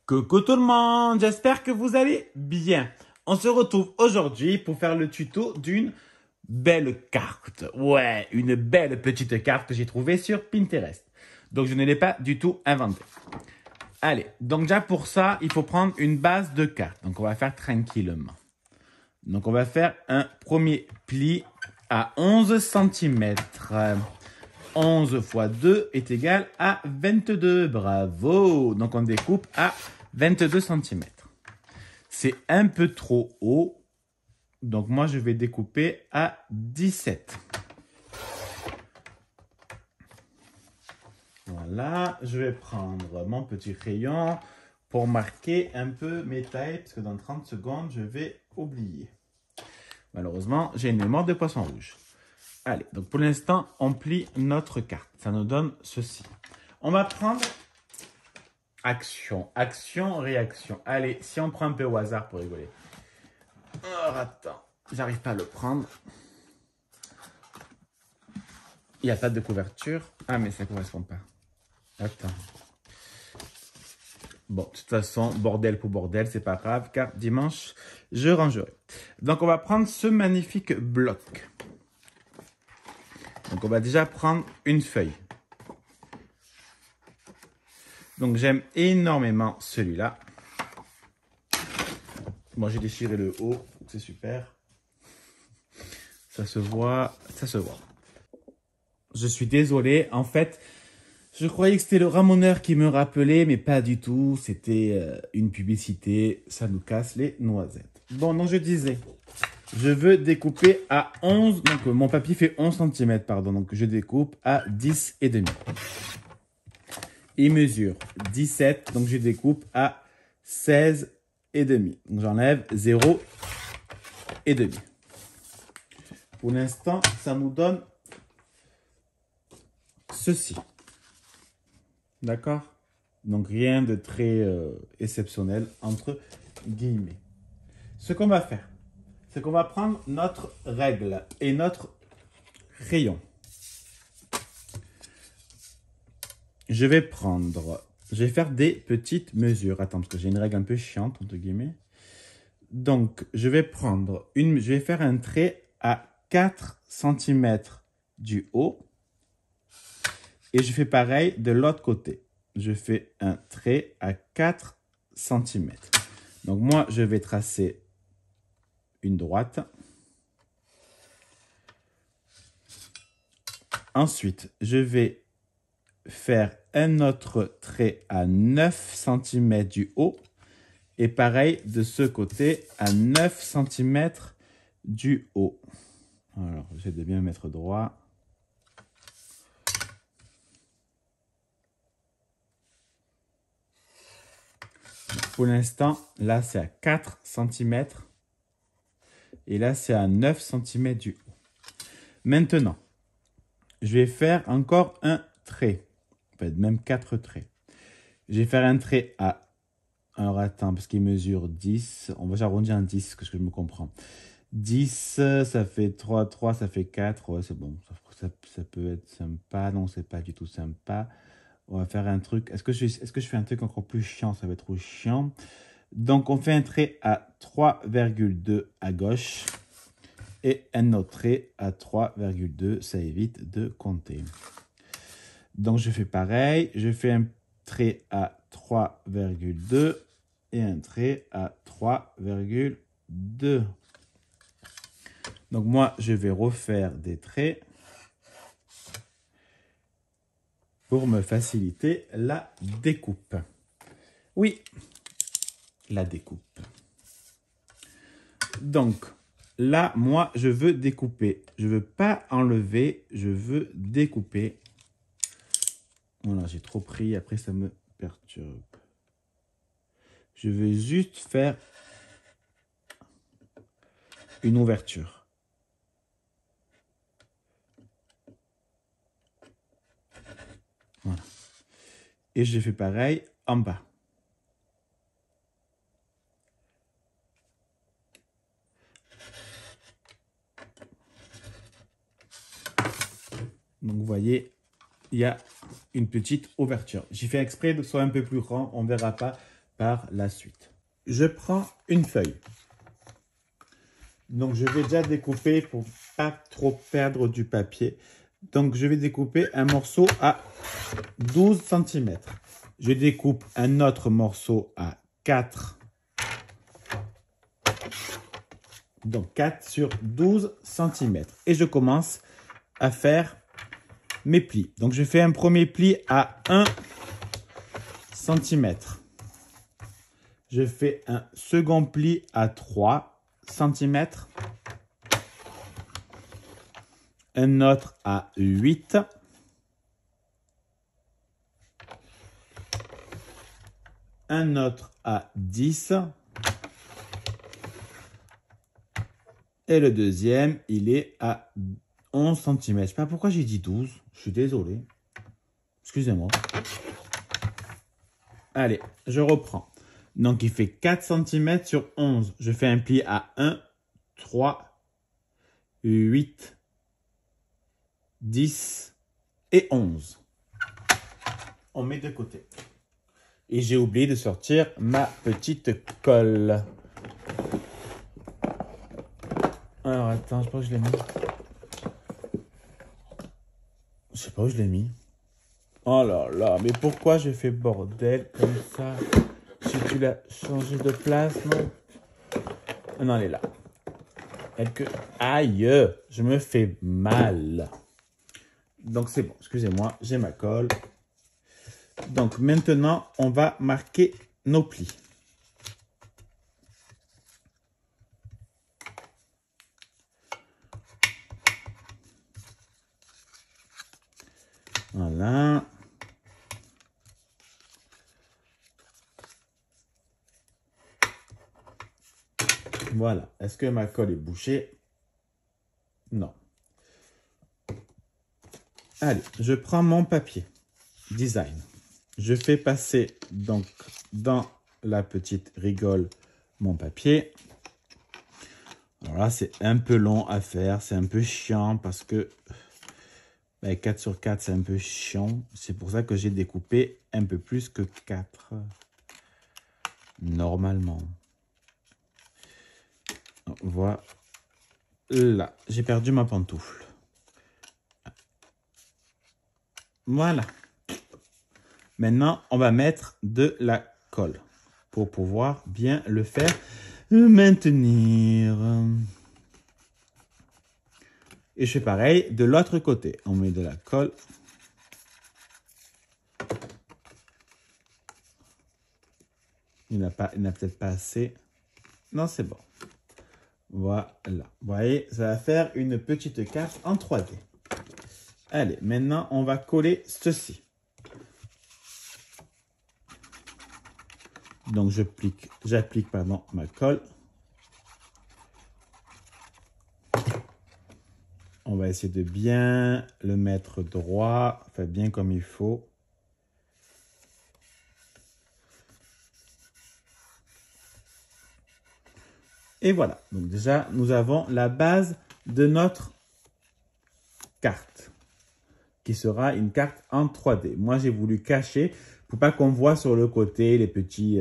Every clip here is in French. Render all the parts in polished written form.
Coucou tout le monde, j'espère que vous allez bien. On se retrouve aujourd'hui pour faire le tuto d'une belle carte. Ouais, une belle petite carte que j'ai trouvée sur Pinterest. Donc je ne l'ai pas du tout inventée. Allez, donc déjà pour ça, il faut prendre une base de carte. Donc on va faire tranquillement. Donc on va faire un premier pli à 11 cm. 11 x 2 est égal à 22. Bravo! Donc on découpe à 22 cm. C'est un peu trop haut. Donc moi, je vais découper à 17. Voilà, je vais prendre mon petit crayon pour marquer un peu mes tailles, parce que dans 30 secondes, je vais oublier. Malheureusement, j'ai une mémoire de poisson rouge. Allez, donc pour l'instant, on plie notre carte. Ça nous donne ceci. On va prendre action, action, réaction. Allez, si on prend un peu au hasard pour rigoler. Oh, attends, j'arrive pas à le prendre. Il n'y a pas de couverture. Ah, mais ça ne correspond pas. Attends. Bon, de toute façon, bordel pour bordel, c'est pas grave, car dimanche, je rangerai. Donc, on va prendre ce magnifique bloc. Donc, on va déjà prendre une feuille. Donc, j'aime énormément celui-là. Bon, j'ai déchiré le haut, c'est super. Ça se voit, ça se voit. Je suis désolé, en fait, je croyais que c'était le ramoneur qui me rappelait, mais pas du tout. C'était une publicité, ça nous casse les noisettes. Bon, donc je disais, je veux découper à 11, donc mon papier fait 11 cm, pardon, donc je découpe à 10 et demi. Il mesure 17, donc je découpe à 16 et demi. Donc j'enlève 0 et demi. Pour l'instant, ça nous donne ceci. D'accord? Donc rien de très exceptionnel entre guillemets. Ce qu'on va faire, c'est qu'on va prendre notre règle et notre crayon. Je vais faire des petites mesures. Attends, parce que j'ai une règle un peu chiante, entre guillemets. Donc, je vais faire un trait à 4 cm du haut. Et je fais pareil de l'autre côté. Je fais un trait à 4 cm. Donc, moi, je vais tracer une droite. Ensuite, je vais faire un autre trait à 9 cm du haut. Et pareil de ce côté à 9 cm du haut. Alors, j'essaie de bien mettre droit. Pour l'instant, là, c'est à 4 cm. Et là, c'est à 9 cm du haut. Maintenant, je vais faire encore un trait. En fait, même 4 traits. Je vais faire un trait à... Alors, attends, parce qu'il mesure 10. On va arrondir un 10, que je me comprends. 10, ça fait 3, 3, ça fait 4. Ouais, c'est bon. Ça peut être sympa. Non, c'est pas du tout sympa. On va faire un truc. Est-ce que je fais un truc encore plus chiant? Ça va être trop chiant. Donc, on fait un trait à 3,2 à gauche. Et un autre trait à 3,2. Ça évite de compter. Donc, je fais pareil. Je fais un trait à 3,2 et un trait à 3,2. Donc, moi, je vais refaire des traits pour me faciliter la découpe. Oui, la découpe. Donc, là, moi, je veux découper. Je ne veux pas enlever, je veux découper. Voilà, j'ai trop pris, après ça me perturbe. Je vais juste faire une ouverture. Voilà. Et je fais pareil en bas. Donc, vous voyez, il y a une petite ouverture. J'ai fait exprès de soit un peu plus grand, on ne verra pas. par la suite. Je prends une feuille. Donc, je vais déjà découper pour pas trop perdre du papier. Donc, je vais découper un morceau à 12 cm. Je découpe un autre morceau à 4. Donc, 4 sur 12 cm. Et je commence à faire mes plis. Donc, je fais un premier pli à 1 cm. Je fais un second pli à 3 cm. Un autre à 8. Un autre à 10. Et le deuxième, il est à 11 cm. Je ne sais pas pourquoi j'ai dit 12. Je suis désolé. Excusez-moi. Allez, je reprends. Donc, il fait 4 cm sur 11. Je fais un pli à 1, 3, 8, 10 et 11. On met de côté. Et j'ai oublié de sortir ma petite colle. Alors, attends, je sais pas où je l'ai mis. Je sais pas où je l'ai mis. Oh là là, mais pourquoi j'ai fait bordel comme ça? Si tu l'as changé de place, non? Non, elle est là. Aïe, je me fais mal. Donc, c'est bon, excusez-moi, j'ai ma colle. Donc, maintenant, on va marquer nos plis. Voilà. Voilà. Est-ce que ma colle est bouchée? Non. Allez, je prends mon papier design. Je fais passer donc dans la petite rigole mon papier. Alors là, c'est un peu long à faire. C'est un peu chiant parce que 4 sur 4, c'est un peu chiant. C'est pour ça que j'ai découpé un peu plus que 4. Normalement. Voilà. J'ai perdu ma pantoufle. Voilà. Maintenant, on va mettre de la colle pour pouvoir bien le faire maintenir. Et je fais pareil de l'autre côté. On met de la colle. Il n'a peut-être pas assez. Non, c'est bon. Voilà. Vous voyez, ça va faire une petite carte en 3D. Allez, maintenant, on va coller ceci. Donc, j'applique ma colle. On va essayer de bien le mettre droit, enfin bien comme il faut. Et voilà, donc déjà, nous avons la base de notre carte, qui sera une carte en 3D. Moi, j'ai voulu cacher pour pas qu'on voit sur le côté les petits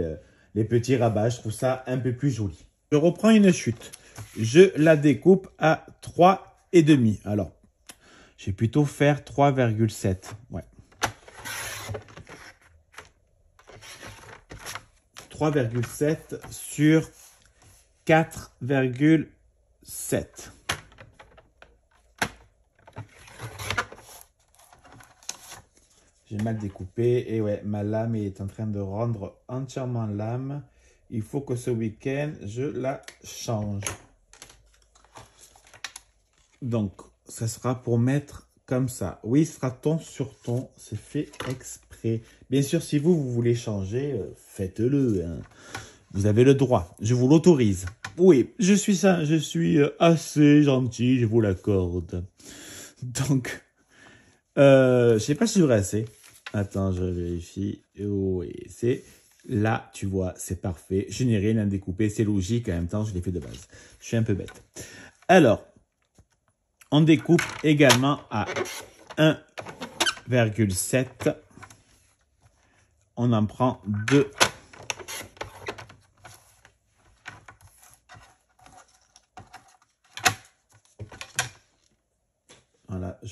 rabats. Je trouve ça un peu plus joli. Je reprends une chute. Je la découpe à 3,5. Alors, je vais plutôt faire 3,7. Ouais. 3,7 sur 4,7. J'ai mal découpé et ouais, ma lame est en train de rendre entièrement lame. Il faut que ce week-end, je la change. Donc, ça sera pour mettre comme ça. Oui, ce sera ton sur ton. C'est fait exprès. Bien sûr, si vous voulez changer, faites-le. Hein. Vous avez le droit. Je vous l'autorise. Oui, je suis assez gentil, je vous l'accorde. Donc, je sais pas si j'aurai assez. Attends, je vérifie. Oui, c'est là, tu vois, c'est parfait. Je n'ai rien à découper, c'est logique. En même temps, je l'ai fait de base. Je suis un peu bête. Alors, on découpe également à 1,7. On en prend 2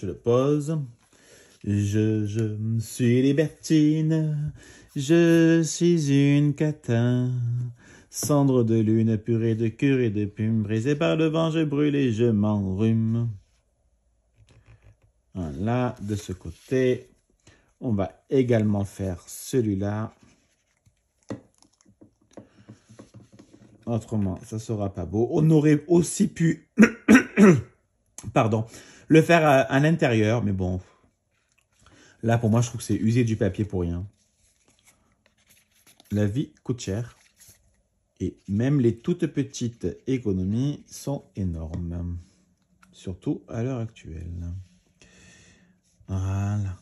je le pose. Je suis libertine, je suis une catin. Cendre de lune, purée de curé de plume, brisée par le vent, je brûle et je m'enrhume. Voilà, de ce côté, on va également faire celui-là. Autrement, ça sera pas beau. On aurait aussi pu, pardon, le faire à l'intérieur, mais bon. Là, pour moi, je trouve que c'est user du papier pour rien. La vie coûte cher. Et même les toutes petites économies sont énormes. Surtout à l'heure actuelle. Voilà.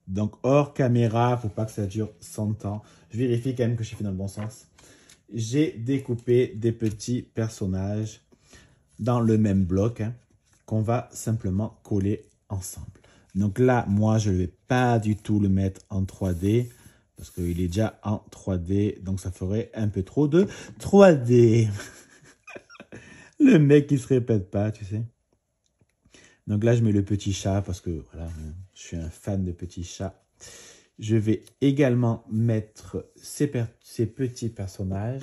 Donc, hors caméra, faut pas que ça dure 100 ans. Je vérifie quand même que je fais dans le bon sens. J'ai découpé des petits personnages dans le même bloc qu'on va simplement coller ensemble. Donc là, moi, je ne vais pas du tout le mettre en 3D parce qu'il est déjà en 3D. Donc, ça ferait un peu trop de 3D. Le mec qui se répète pas, tu sais. Donc là, je mets le petit chat parce que voilà, je suis un fan de petits chats. Je vais également mettre ces petits personnages.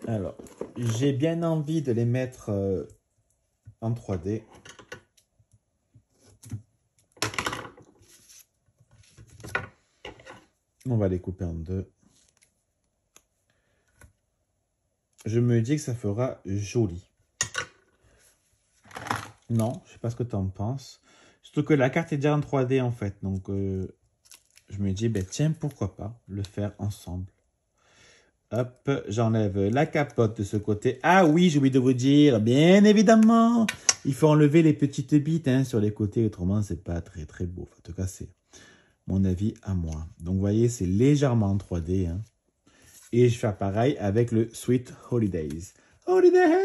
Alors, j'ai bien envie de les mettre en 3D. On va les couper en deux. Je me dis que ça fera joli. Non, je sais pas ce que tu en penses. Surtout que la carte est déjà en 3D en fait. Donc, je me dis, ben, tiens, pourquoi pas le faire ensemble. Hop, j'enlève la capote de ce côté. Ah oui, j'ai oublié de vous dire, bien évidemment, il faut enlever les petites bites sur les côtés. Autrement, c'est pas très très beau. En tout cas, c'est mon avis à moi. Donc, vous voyez, c'est légèrement en 3D. Et je fais pareil avec le Sweet Holidays. Holiday!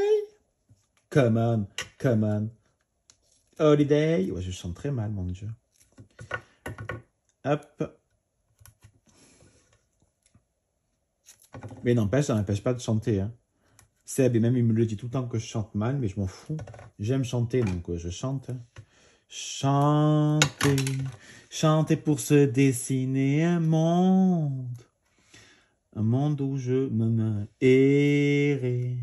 Come on, come on. Holiday! Ouais, je chante très mal, mon Dieu. Hop. Mais n'empêche, ça n'empêche pas de chanter. Seb, et même il me le dit tout le temps que je chante mal, mais je m'en fous. J'aime chanter, donc je chante. Chanter, chanter pour se dessiner un monde. Un monde où je me errer.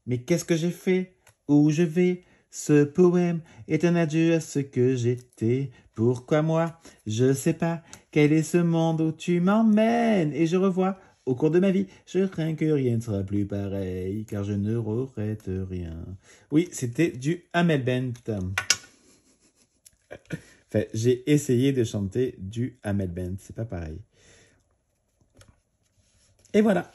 Mais qu'est-ce que j'ai fait? Où je vais? Ce poème est un adieu à ce que j'étais. Pourquoi moi? Je sais pas. Quel est ce monde où tu m'emmènes? Et je revois, au cours de ma vie, je crains que rien ne sera plus pareil, car je ne regrette rien. Oui, c'était du Amel Bent. Enfin, j'ai essayé de chanter du Amel Bent, c'est pas pareil. Et voilà.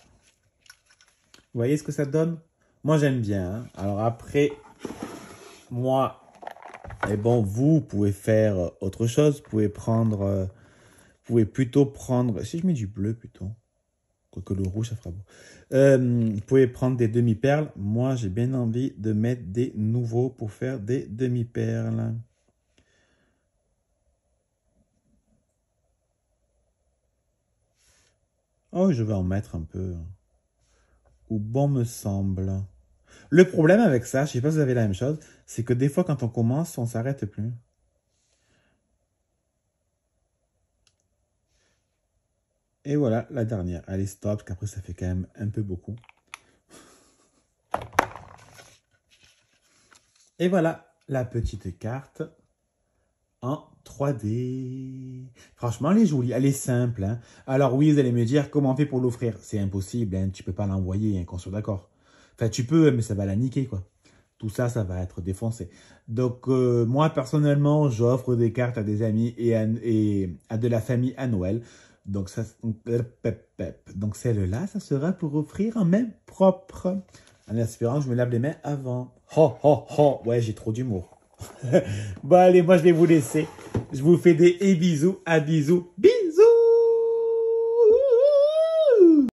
Vous voyez ce que ça donne? Moi, j'aime bien. Alors après, moi, et bon, vous pouvez faire autre chose. Vous pouvez prendre, vous pouvez plutôt prendre, si je mets du bleu plutôt, quoique le rouge, ça fera beau. Vous pouvez prendre des demi-perles. Moi, j'ai bien envie de mettre des nouveaux pour faire des demi-perles. Oh, je vais en mettre un peu. Où bon me semble. Le problème avec ça, je ne sais pas si vous avez la même chose, c'est que des fois, quand on commence, on ne s'arrête plus. Et voilà, la dernière. Allez, stop, parce qu'après, ça fait quand même un peu beaucoup. Et voilà, la petite carte en 3D. Franchement, elle est jolie, elle est simple. Alors oui, vous allez me dire, comment on fait pour l'offrir? C'est impossible, tu ne peux pas l'envoyer, qu'on soit d'accord. Enfin, tu peux, mais ça va la niquer, quoi. Tout ça, ça va être défoncé. Donc, moi, personnellement, j'offre des cartes à des amis et à de la famille à Noël. Donc, donc celle-là, ça sera pour offrir en main propre. En espérant que je me lave les mains avant. Ho, ho, ho. Ouais, j'ai trop d'humour. Bon, allez, moi, je vais vous laisser. Je vous fais des bisous. À bisous. Bisous.